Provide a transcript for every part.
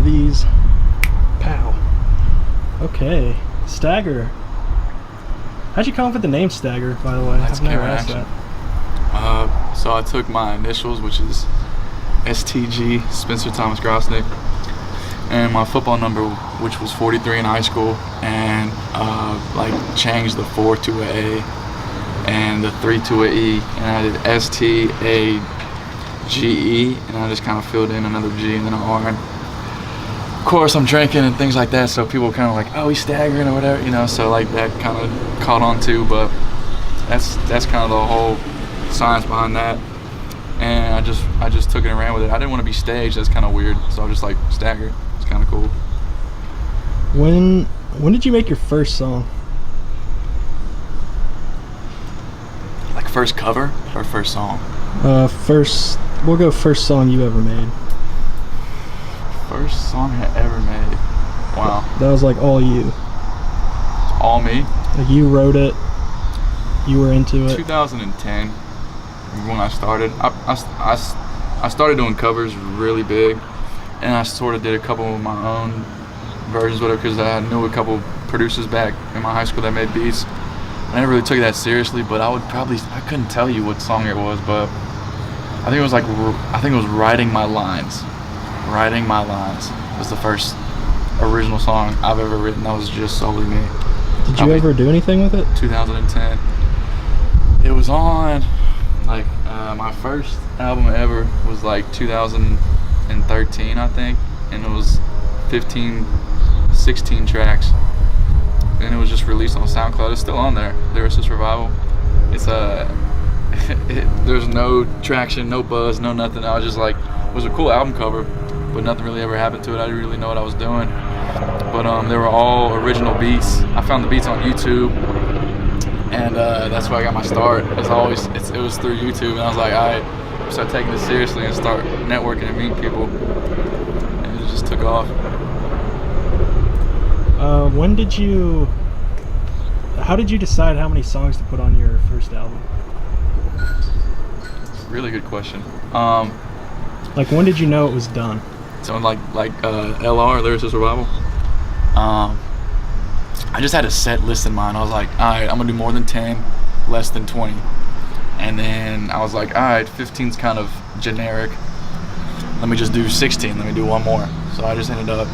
these. Pow. Okay. Stagger. How'd you come up with the name Stagger, by the way? I've never asked that. So I took my initials, which is STG, Spencer Thomas Grosnick, and my football number, which was 43 in high school, and changed the 4 to an A and the 3 to an E, and I did STAGE, and I just kind of filled in another G and then an R. And of course, I'm drinking and things like that, so people kind of like, oh, he's staggering or whatever, so like that kind of caught on too, but that's kind of the whole science behind that. And I just took it and ran with it. I didn't want to be staged. That's kind of weird. So I was just like, Stagger. It's kind of cool. When did you make your first song? Like first cover or first song? We'll go first song you ever made. First song I ever made. Wow. That was like all you. All me? Like you wrote it. You were into it. 2010. When I started, I started doing covers really big, and I sort of did a couple of my own versions, whatever, because I knew a couple producers back in my high school that made beats. I never really took that seriously, but I couldn't tell you what song it was, but I think it was Writing My Lines. Writing My Lines was the first original song I've ever written. That was just solely me. Did you ever do anything with it? 2010. It was on. My first album ever was 2013, I think, and it was 16 tracks, and it was just released on SoundCloud. It's still on there. Lyricist Revival. It's there's no traction, no buzz, no nothing. I was just like, it was a cool album cover, but nothing really ever happened to it. I didn't really know what I was doing, but they were all original beats. I found the beats on YouTube. And that's where I got my start. It was through YouTube, and I was like, all right, start taking this seriously and start networking and meeting people. And it just took off. How did you decide how many songs to put on your first album? Really good question. When did you know it was done? So LR, Lyricist Revival. I just had a set list in mind. I was like, all right, I'm gonna do more than 10, less than 20. And then I was like, all right, 15's kind of generic. Let me just do 16. Let me do one more. So I just had a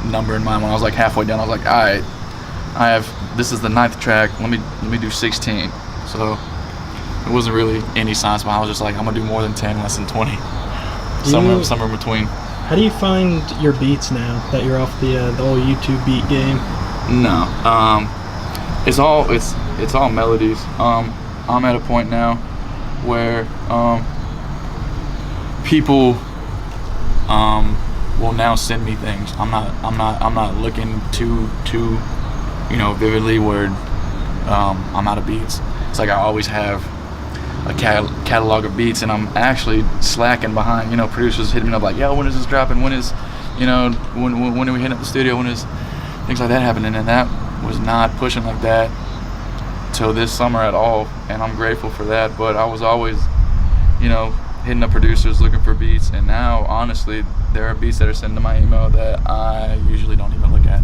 number in mind when I was like halfway done. I was like, all right, this is the 9th track. Let me do 16. So it wasn't really any science behind it. I was just like, I'm gonna do more than 10, less than 20. Somewhere in between. How do you find your beats now that you're off the old YouTube beat game? No, it's all melodies. I'm at a point now where people will now send me things. I'm not looking too vividly where I'm out of beats. It's like I always have a catalog of beats, and I'm actually slacking behind, producers hitting me up like, yo, when is this dropping? When is, when are we hitting up the studio? When is things like that happening? And that was not pushing like that till this summer at all, and I'm grateful for that. But I was always, hitting up producers looking for beats, and now, honestly, there are beats that are sent to my email that I usually don't even look at.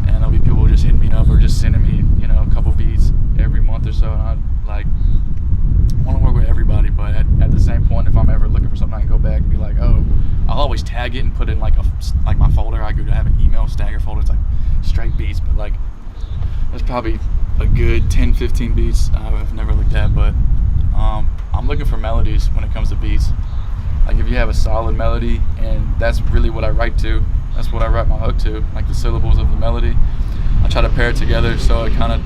And there'll be people just hitting me up or just sending me, a couple beats every month or so, and I want to work with everybody, but at the same point, if I'm ever looking for something, I can go back and be like, oh, I'll always tag it and put it in like my folder. I have an email Stagger folder. It's like straight beats, but there's probably a good 10, 15 beats I've never looked at, but I'm looking for melodies when it comes to beats. Like if you have a solid melody, and that's really what I write to. That's what I write my hook to, like the syllables of the melody. I try to pair it together so it kind of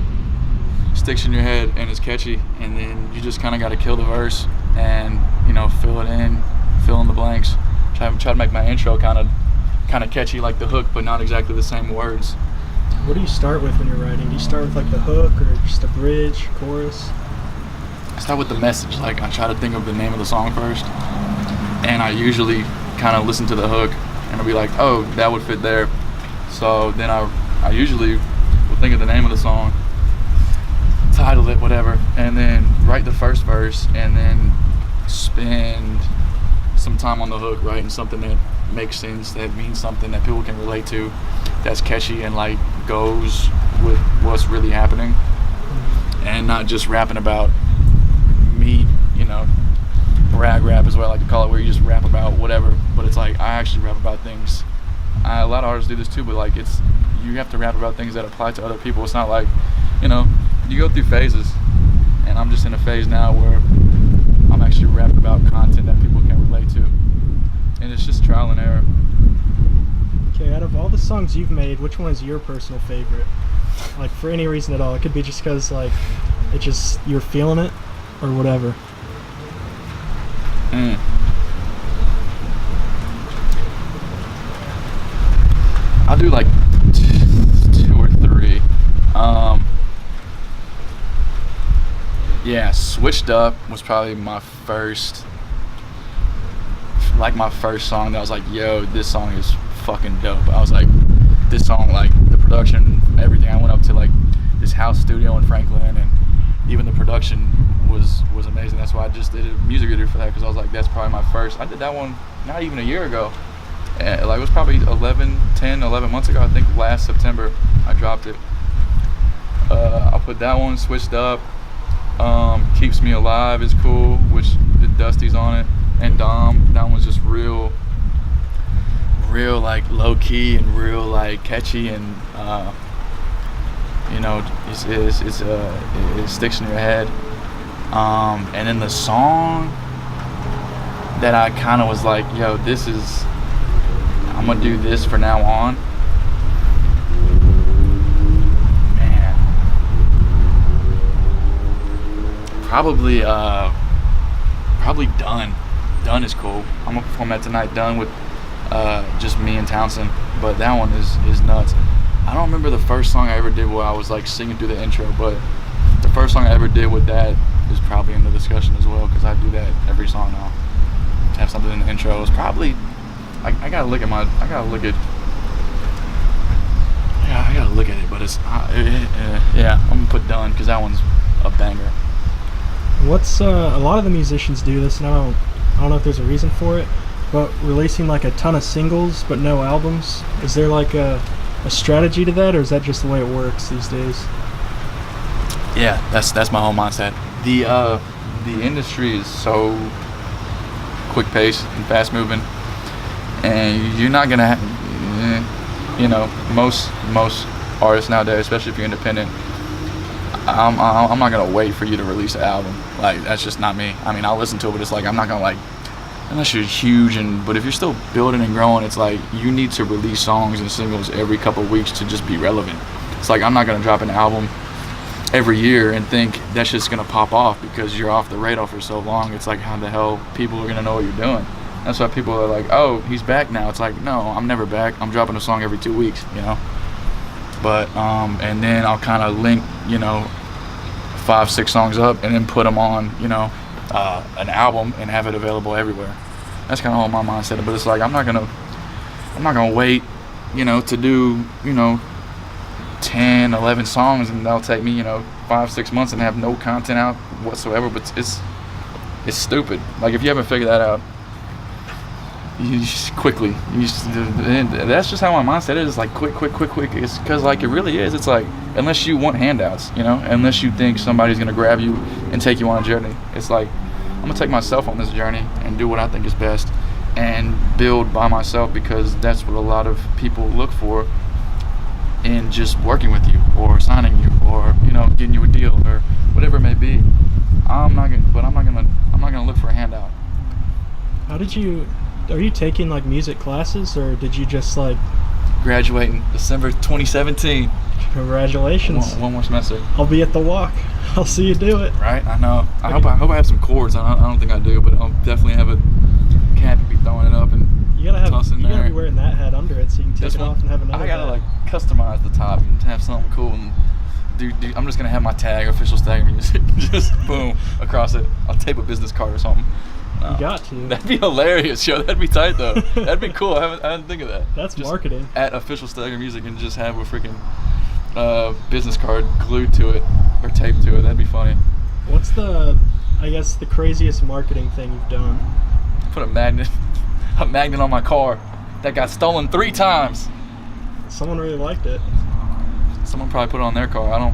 sticks in your head and is catchy, and then you just kind of got to kill the verse and fill it in, fill in the blanks. Try to make my intro kind of catchy like the hook, but not exactly the same words. What do you start with when you're writing? Do you start with the hook or just a bridge, chorus? I start with the message. I try to think of the name of the song first, and I usually kind of listen to the hook and I'll be like, oh, that would fit there. So then I usually will think of the name of the song, title it, whatever, and then write the first verse, and then spend some time on the hook, writing something that makes sense, that means something that people can relate to, that's catchy and like goes with what's really happening, and not just rapping about me, you know, rag rap is what I like to call it, where you just rap about whatever, but it's like I actually rap about things. A lot of artists do this too, but like you have to rap about things that apply to other people. It's not like, you know, you go through phases, and I'm just in a phase now where I'm actually rapping about content that people can relate to, and it's just trial and error. Okay, out of all the songs you've made, which one is your personal favorite? Like, for any reason at all. It could be just because, like, you're feeling it, or whatever. I'll do like 2 or 3. Yeah, Switched Up was probably my first song that I was like, yo, this song is fucking dope. I was like, this song, like the production, everything. I went up to like this house studio in Franklin, and even the production was amazing. That's why I just did a music video for that, because I was like, that's probably my first. I did that one not even a year ago. And like, it was probably 11 months ago. I think last September I dropped it. I'll put that one, Switched Up. Keeps Me Alive is cool, which the Dusty's on it, and Dom. That one was just real like low key and real like catchy, and you know, it sticks in your head. And then the song that I kind of was like, yo, I'm gonna do this for now on. Man, probably Done. Done is cool. I'm gonna perform that tonight. Done with just me and Townsend, but that one is nuts. I don't remember the first song I ever did where I was like singing through the intro, but the first song I ever did with that is probably in the discussion as well, because I do that every song now. Have something in the intro. It's probably I gotta look at it, but it's yeah, I'm gonna put Done, because that one's a banger. What's a lot of the musicians do this, and I don't know if there's a reason for it, but releasing like a ton of singles but no albums. Is there like a strategy to that, or is that just the way it works these days? Yeah, that's my whole mindset. The industry is so quick paced and fast moving, and you're not gonna you know, most artists nowadays, especially if you're independent, I'm not gonna wait for you to release an album. Like, that's just not me. I mean, I'll listen to it, but it's like, I'm not gonna, like, unless you're huge, but if you're still building and growing, it's like you need to release songs and singles every couple of weeks to just be relevant. It's like, I'm not gonna drop an album every year and think that's just gonna pop off because you're off the radar for so long. It's like, how the hell people are gonna know what you're doing? That's why people are like, oh, he's back now. It's like, no, I'm never back. I'm dropping a song every 2 weeks, you know. But and then I'll kind of link, you know, 5-6 songs up and then put them on, you know, an album and have it available everywhere. That's kind of how my mindset. But it's like, I'm not gonna wait, you know, to do, you know, 10, 11 songs, and that'll take me, you know, 5-6 months and have no content out whatsoever. But it's stupid. Like, if you haven't figured that out, that's just how my mindset is. Like, quick. It's because, like, it really is. It's like, unless you want handouts, you know, unless you think somebody's gonna grab you and take you on a journey, it's like, I'm gonna take myself on this journey and do what I think is best and build by myself, because that's what a lot of people look for in just working with you or signing you or, you know, getting you a deal or whatever it may be. I'm not gonna look for a handout. Are you taking like music classes, or did you just like graduate in December 2017? Congratulations. One more semester. I'll be at the walk. I'll see you do it. Right, I know. I hope I have some chords. I don't think I do, but I'll definitely have a cap and be throwing it up and tossing there. You gotta be wearing that hat under it so you can take it off and have another. I gotta hat. like customize the top and have something cool. And dude, I'm just gonna have my tag, official Stagger Music, just boom across it. I'll tape a business card or something. You got to. That'd be hilarious, yo. That'd be tight though. That'd be cool. I didn't think of that. That's just marketing. At official Stagger Music and just have a freaking business card glued to it or taped to it. That'd be funny. What's the craziest marketing thing you've done? put a magnet on my car that got stolen 3 times. Someone really liked it. Someone probably put it on their car.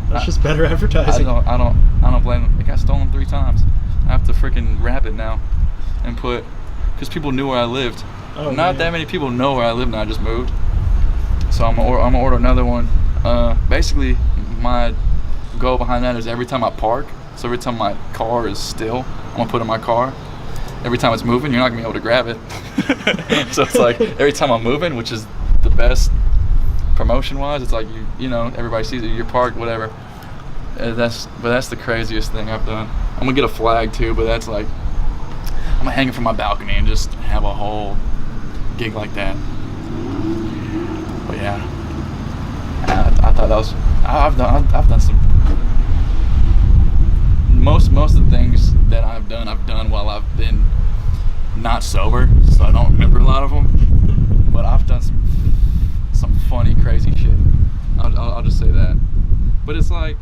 That's just better advertising. I don't blame them. It got stolen 3 times. I have to freaking wrap it now and put, because people knew where I lived. Oh, Not man. that many people know where I live now. I just moved, so I'm gonna order another one. Basically, my goal behind that is every time I park, so every time my car is still, I'm gonna put it in my car. Every time it's moving, you're not gonna be able to grab it. So it's like every time I'm moving, which is the best promotion-wise, it's like you know everybody sees it. You're parked, whatever. That's the craziest thing I've done. I'm gonna get a flag too, but that's like I'm gonna hang it from my balcony and just have a whole gig like that. But yeah, I thought that was I've done some most of the things that I've done while I've been not sober, so I don't remember a lot of them. But I've done some funny, crazy shit. I'll just say that. But it's like,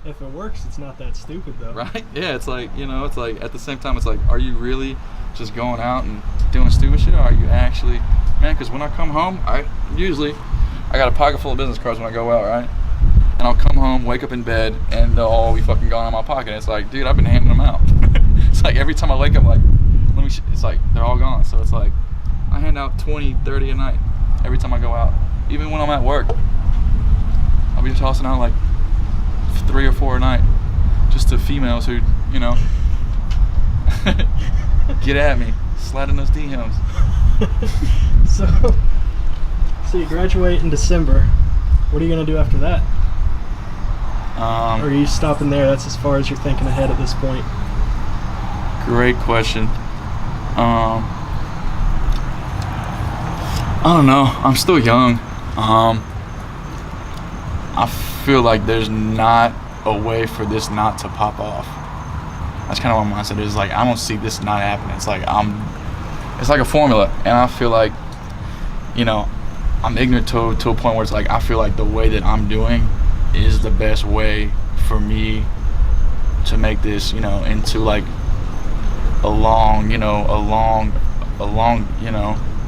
If it works, it's not that stupid though. right? Yeah, it's like, you know, it's like at the same time, it's like, are you really just going out and doing stupid shit, or are you actually, man? Because when I come home, I got a pocket full of business cards when I go out, right? And I'll come home, wake up in bed, and they'll all be fucking gone in my pocket. It's like, dude, I've been handing them out. It's like every time I wake up, like, it's like they're all gone. So it's like I hand out 20, 30 a night every time I go out. Even when I'm at work, I'll be tossing out like 3 or 4 a night, just to females who, you know, get at me, slide in those DMs. So you graduate in December. What are you gonna do after that? Or are you stopping there? That's as far as you're thinking ahead at this point. Great question. I don't know. I'm still young. I feel like there's not a way for this not to pop off. That's kind of what my mindset is. Like, I don't see this not happening. It's like it's like a formula, and I feel like, you know, I'm ignorant to a point where it's like I feel like the way that I'm doing is the best way for me to make this, you know, into like a long, you know,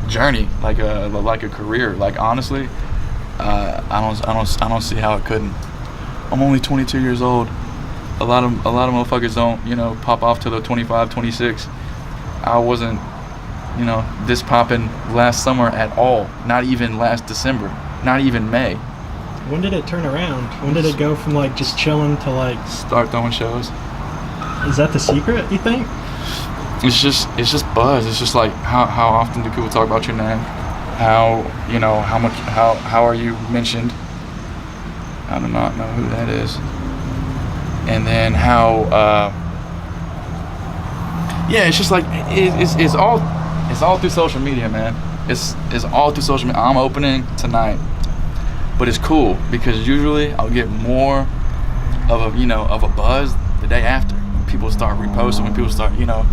journey, like a career. Like, honestly, I don't see how it couldn't. I'm only 22 years old. A lot of motherfuckers don't, you know, pop off till they're 25, 26. I wasn't, you know, this popping last summer at all. Not even last December. Not even May. When did it turn around? When did it go from like just chilling to like Start throwing shows. Is that the secret, you think? It's just buzz. It's just like how often do people talk about your name? How, you know, how are you mentioned? I do not know who that is. And then how yeah, it's just like it's all through social media, man. It's all through social media. I'm opening tonight, but it's cool because usually I'll get more of a buzz the day after. When people start reposting, when people start, you know,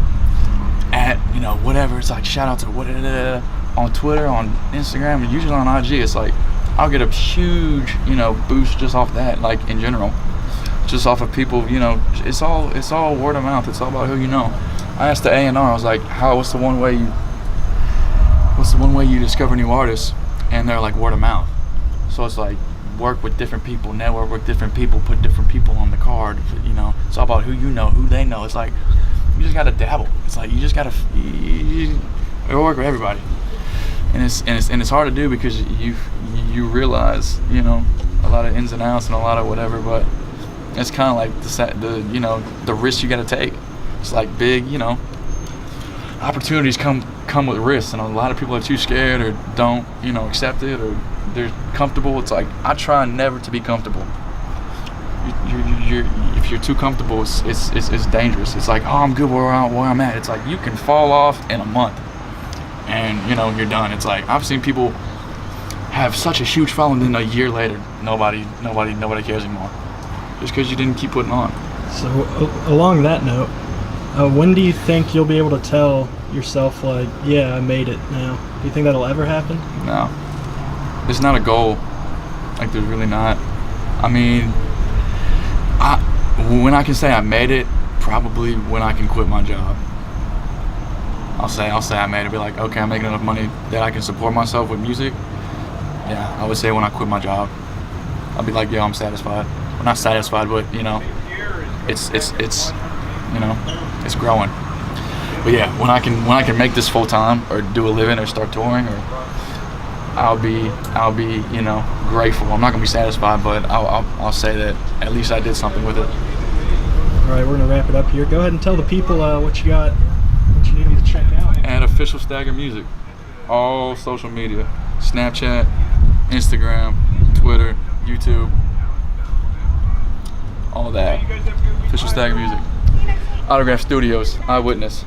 whatever. It's like shout out to whatever on Twitter, on Instagram, and usually on IG. It's like I'll get a huge, you know, boost just off that, like in general, just off of people, you know. It's all word of mouth. It's all about who you know. I asked the A&R, I was like, what's the one way you discover new artists? And they're like, word of mouth. So it's like work with different people, network with different people, put different people on the card. You know, it's all about who you know, who they know. It's like you just gotta dabble. It's like you just gotta work with everybody, and it's hard to do because you realize, you know, a lot of ins and outs and a lot of whatever. But it's kind of like the risk you gotta take. It's like big, you know, opportunities come with risks, and a lot of people are too scared or don't, you know, accept it, or they're comfortable. It's like I try never to be comfortable. If you're too comfortable, it's dangerous. It's like, oh, I'm good where I'm at. It's like you can fall off in a month, and you know you're done. It's like I've seen people have such a huge following, then a year later, nobody cares anymore, just because you didn't keep putting on. So along that note, when do you think you'll be able to tell yourself, like, yeah, I made it now? Do you think that'll ever happen? No. It's not a goal. Like, there's really not. I mean, when I can say I made it, probably when I can quit my job. I'll say I made it. Be like, okay, I'm making enough money that I can support myself with music. Yeah, I would say when I quit my job, I'll be like, yo, I'm satisfied. Well, not satisfied, but you know, it's you know, it's growing. But yeah, when I can make this full time or do a living or start touring, or I'll be you know, grateful. I'm not gonna be satisfied, but I'll say that at least I did something with it. All right, we're gonna wrap it up here. Go ahead and tell the people what you got, what you need them to check out. And official Stagger Music, all social media, Snapchat, Instagram, Twitter, YouTube, all that. Official Stagger Music. Autograph Studios, Eyewitness.